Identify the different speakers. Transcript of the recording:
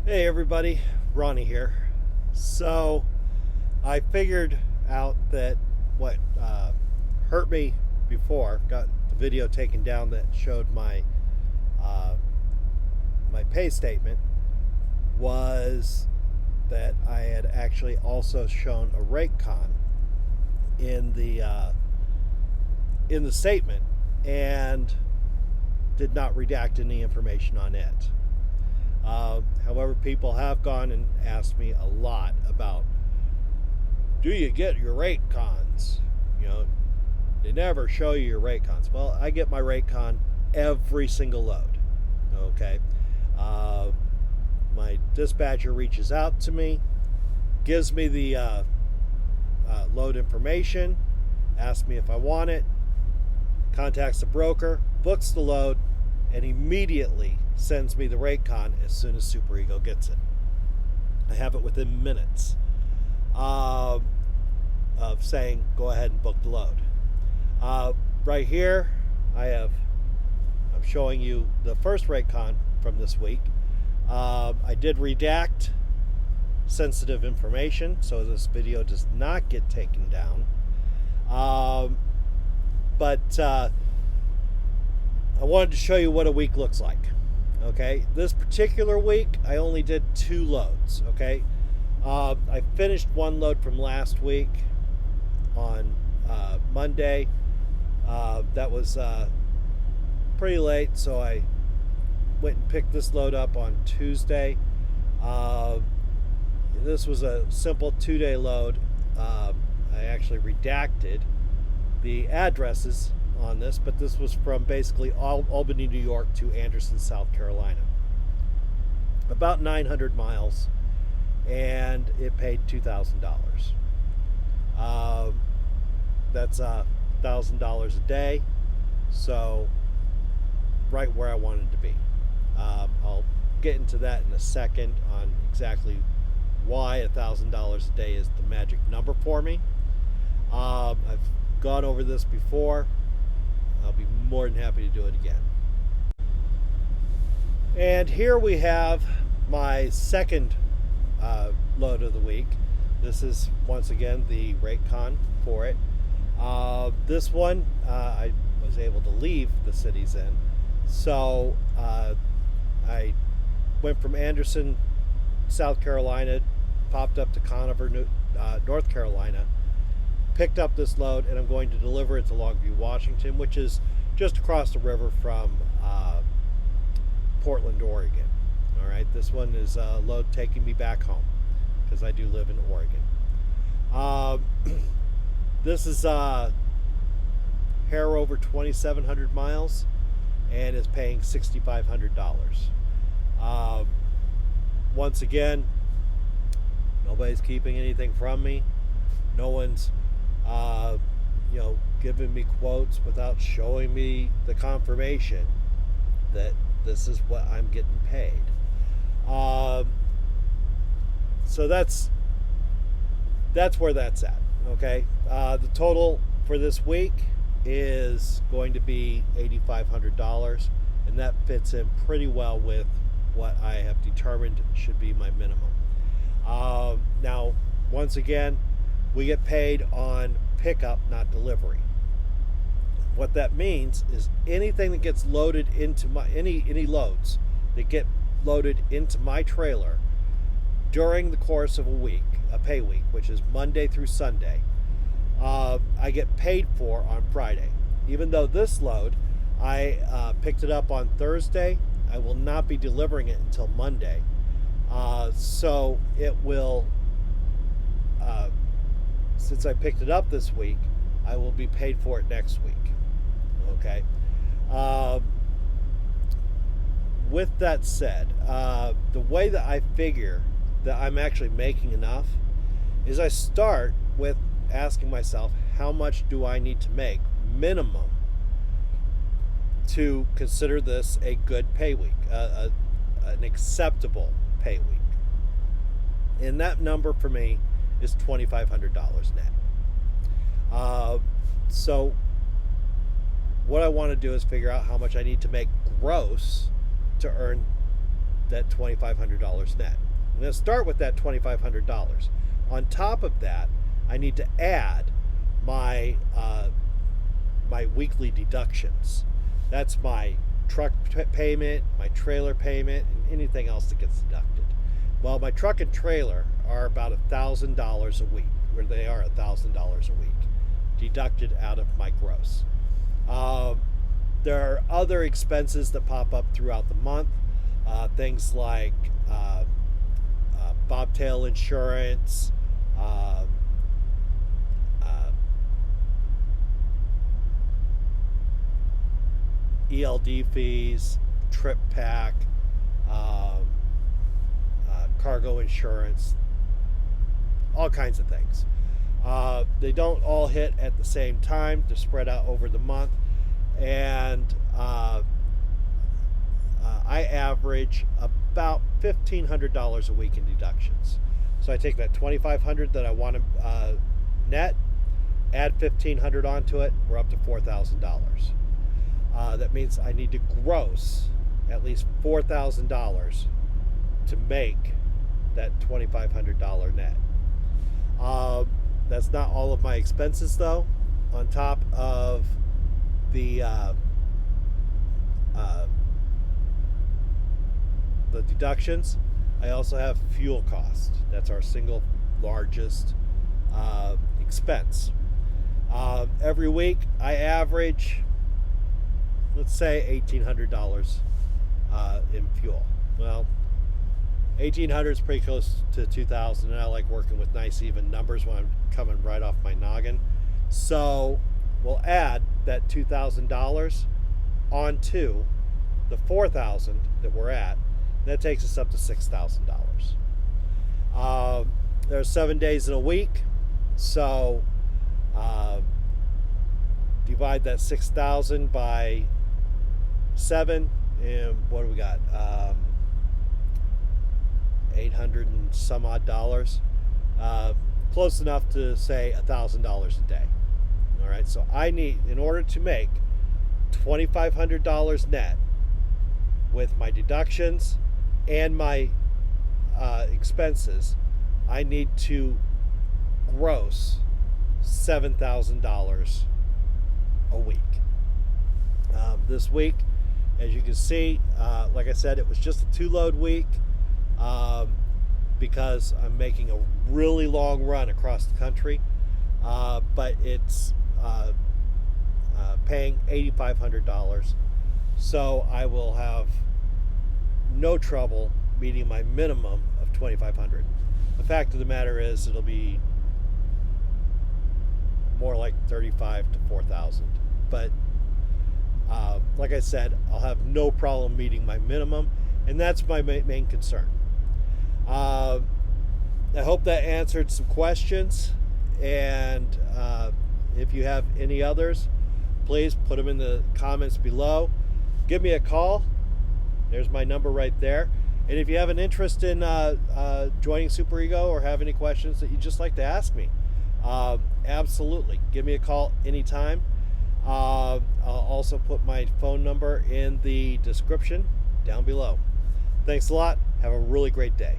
Speaker 1: Hey everybody, Ronnie here. So I figured out that what hurt me before, got the video taken down that showed uh, my pay statement, was that I had actually also shown a rate con in the statement and did not redact any information on it. However, people have gone and asked me a lot about, do you get your rate cons? You know, they never show you your rate cons. Well, I get my rate con every single load. Okay. Uh, my dispatcher reaches out to me, gives me the load information, asks me if I want it, contacts the broker, books the load, and immediately sends me the rate con as soon as Super Ego gets it. I have it within minutes of saying go ahead and book the load. Right here, I'm showing you the first rate con from this week. I did redact sensitive information, so this video does not get taken down. But I wanted to show you what a week looks like. Okay, this particular week I only did 2 loads. Okay, I finished one load from last week on Monday. That was pretty late, so I went and picked this load up on Tuesday. This was a simple 2-day load. I actually redacted the addresses on this, but this was from basically Albany, New York to Anderson, South Carolina. About 900 miles, and it paid $2,000. That's $1,000 a day, so right where I wanted to be. I'll get into that in a second on exactly why $1,000 a day is the magic number for me. I've gone over this before. I'll be more than happy to do it again. And here we have my second load of the week. This is once again the rate con for it. This one I was able to leave the cities in. So I went from Anderson, South Carolina, popped up to Conover, North Carolina, picked up this load, and I'm going to deliver it to Longview, Washington, which is just across the river from Portland, Oregon. All right, this one is a load taking me back home because I do live in Oregon. This is hair over 2,700 miles and is paying $6,500. Once again, nobody's keeping anything from me. No one's giving me quotes without showing me the confirmation that this is what I'm getting paid. So that's where that's at. Okay, the total for this week is going to be $8,500, and that fits in pretty well with what I have determined should be my minimum. Now, once again, we get paid on pickup, not delivery. What that means is anything that gets loaded into my any loads that get loaded into my trailer during the course of a week, a pay week, which is Monday through Sunday, I get paid for on Friday. Even though this load, I picked it up on Thursday, I will not be delivering it until Monday. So it will, since I picked it up this week, I will be paid for it next week. Okay. With that said, the way that I figure that I'm actually making enough is I start with asking myself, how much do I need to make minimum to consider this a good pay week, an acceptable pay week? And that number for me is $2,500 net. So what I want to do is figure out how much I need to make gross to earn that $2,500 net. I'm going to start with that $2,500. On top of that, I need to add my my weekly deductions. That's my truck payment, my trailer payment, and anything else that gets deducted. Well, my truck and trailer are about $1,000 a week, where they are $1,000 a week, deducted out of my gross. There are other expenses that pop up throughout the month, things like bobtail insurance, ELD fees, trip pack, cargo insurance, all kinds of things. They don't all hit at the same time. They're spread out over the month, and I average about $1,500 a week in deductions. So I take that $2,500 that I want to net, add $1,500 onto it. We're up to $4,000. That means I need to gross at least $4,000 to make that $2,500 net. That's not all of my expenses, though. On top of the deductions, I also have fuel cost. That's our single largest expense. Every week, I average, let's say, $1,800 in fuel. Well, 1,800 is pretty close to 2,000, and I like working with nice even numbers when I'm coming right off my noggin. So we'll add that $2,000 onto the 4,000 that we're at. That takes us up to $6,000. There's 7 days in a week, so divide that 6,000 by 7, and what do we got? 800 and some odd dollars. Close enough to say $1,000 a day. All right, so I need, in order to make $2,500 net with my deductions and my expenses, I need to gross $7,000 a week. This week, as you can see, like I said, it was just a 2-load week because I'm making a really long run across the country, but it's paying $8,500, so I will have no trouble meeting my minimum of $2,500. The fact of the matter is, it'll be more like $35,000 to $4,000. But like I said, I'll have no problem meeting my minimum, and that's my main concern. I hope that answered some questions, and if you have any others, please put them in the comments below. Give me a call. There's my number right there. And if you have an interest in joining Super Ego or have any questions that you'd just like to ask me, absolutely, give me a call anytime. I'll also put my phone number in the description down below. Thanks a lot. Have a really great day.